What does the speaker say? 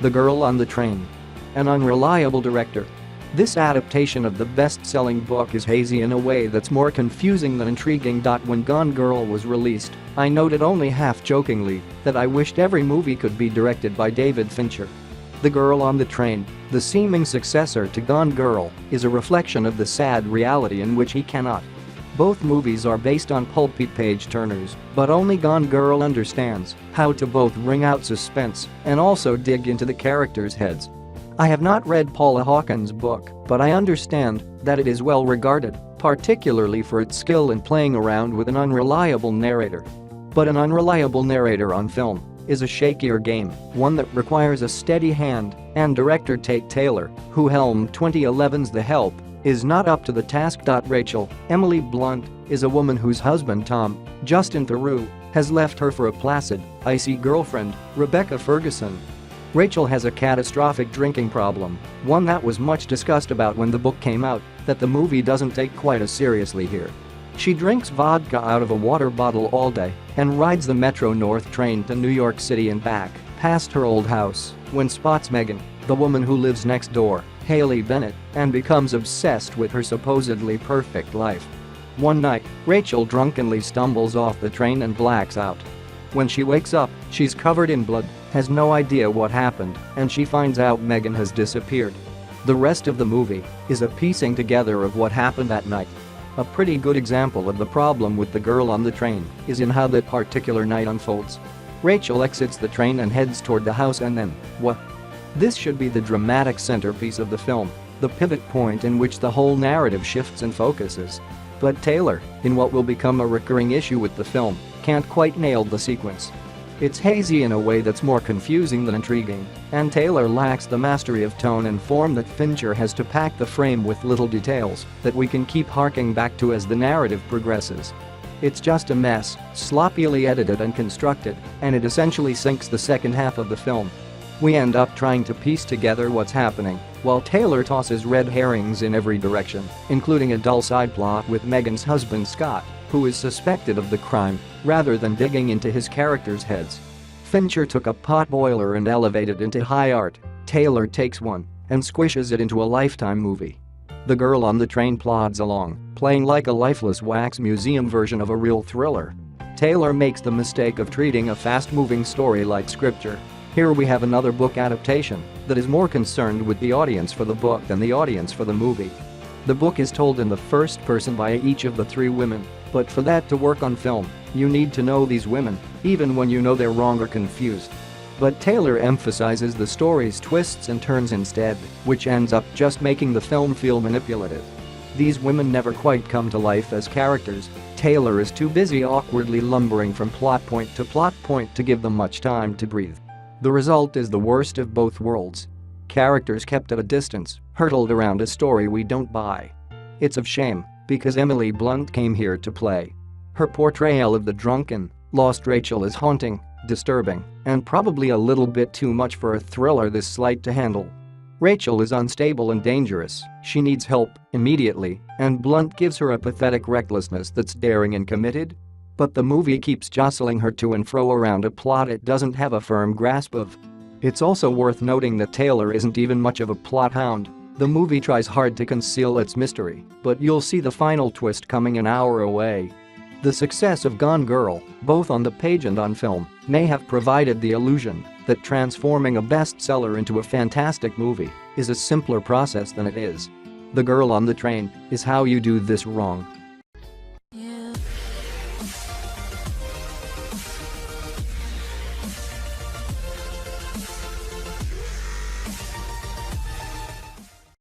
The Girl on the Train. An unreliable director. This adaptation of the best-selling book is hazy in a way that's more confusing than intriguing. When Gone Girl was released, I noted only half-jokingly that I wished every movie could be directed by David Fincher. The Girl on the Train, the seeming successor to Gone Girl, is a reflection of the sad reality in which he cannot. Both movies are based on pulpy page-turners, but only Gone Girl understands how to both wring out suspense and also dig into the characters' heads. I have not read Paula Hawkins' book, but I understand that it is well regarded, particularly for its skill in playing around with an unreliable narrator. But an unreliable narrator on film is a shakier game, one that requires a steady hand, and director Tate Taylor, who helmed 2011's The Help, is not up to the task. Rachel, Emily Blunt, is a woman whose husband Tom, Justin Theroux, has left her for a placid, icy girlfriend, Rebecca Ferguson. Rachel has a catastrophic drinking problem, one that was much discussed about when the book came out, that the movie doesn't take quite as seriously here. She drinks vodka out of a water bottle all day and rides the Metro North train to New York City and back, past her old house, when spots Megan, the woman who lives next door, Haley Bennett, and becomes obsessed with her supposedly perfect life. One night, Rachel drunkenly stumbles off the train and blacks out. When she wakes up, she's covered in blood, has no idea what happened, and she finds out Megan has disappeared. The rest of the movie is a piecing together of what happened that night. A pretty good example of the problem with The Girl on the Train is in how that particular night unfolds. Rachel exits the train and heads toward the house, and then, what? This should be the dramatic centerpiece of the film, the pivot point in which the whole narrative shifts and focuses. But Taylor, in what will become a recurring issue with the film, can't quite nail the sequence. It's hazy in a way that's more confusing than intriguing, and Taylor lacks the mastery of tone and form that Fincher has to pack the frame with little details that we can keep harking back to as the narrative progresses. It's just a mess, sloppily edited and constructed, and it essentially sinks the second half of the film. We end up trying to piece together what's happening, while Taylor tosses red herrings in every direction, including a dull side plot with Megan's husband Scott, who is suspected of the crime, rather than digging into his characters' heads. Fincher took a potboiler and elevated it into high art. Taylor takes one and squishes it into a Lifetime movie. The Girl on the Train plods along, playing like a lifeless wax museum version of a real thriller. Taylor makes the mistake of treating a fast-moving story like scripture. Here we have another book adaptation that is more concerned with the audience for the book than the audience for the movie. The book is told in the first person by each of the three women, but for that to work on film, you need to know these women, even when you know they're wrong or confused. But Taylor emphasizes the story's twists and turns instead, which ends up just making the film feel manipulative. These women never quite come to life as characters. Taylor is too busy awkwardly lumbering from plot point to give them much time to breathe. The result is the worst of both worlds. Characters kept at a distance, hurtled around a story we don't buy. It's a shame, because Emily Blunt came here to play. Her portrayal of the drunken, lost Rachel is haunting, disturbing, and probably a little bit too much for a thriller this slight to handle. Rachel is unstable and dangerous, she needs help, immediately, and Blunt gives her a pathetic recklessness that's daring and committed. But the movie keeps jostling her to and fro around a plot it doesn't have a firm grasp of. It's also worth noting that Taylor isn't even much of a plot hound. The movie tries hard to conceal its mystery, but you'll see the final twist coming an hour away. The success of Gone Girl, both on the page and on film, may have provided the illusion that transforming a bestseller into a fantastic movie is a simpler process than it is. The Girl on the Train is how you do this wrong.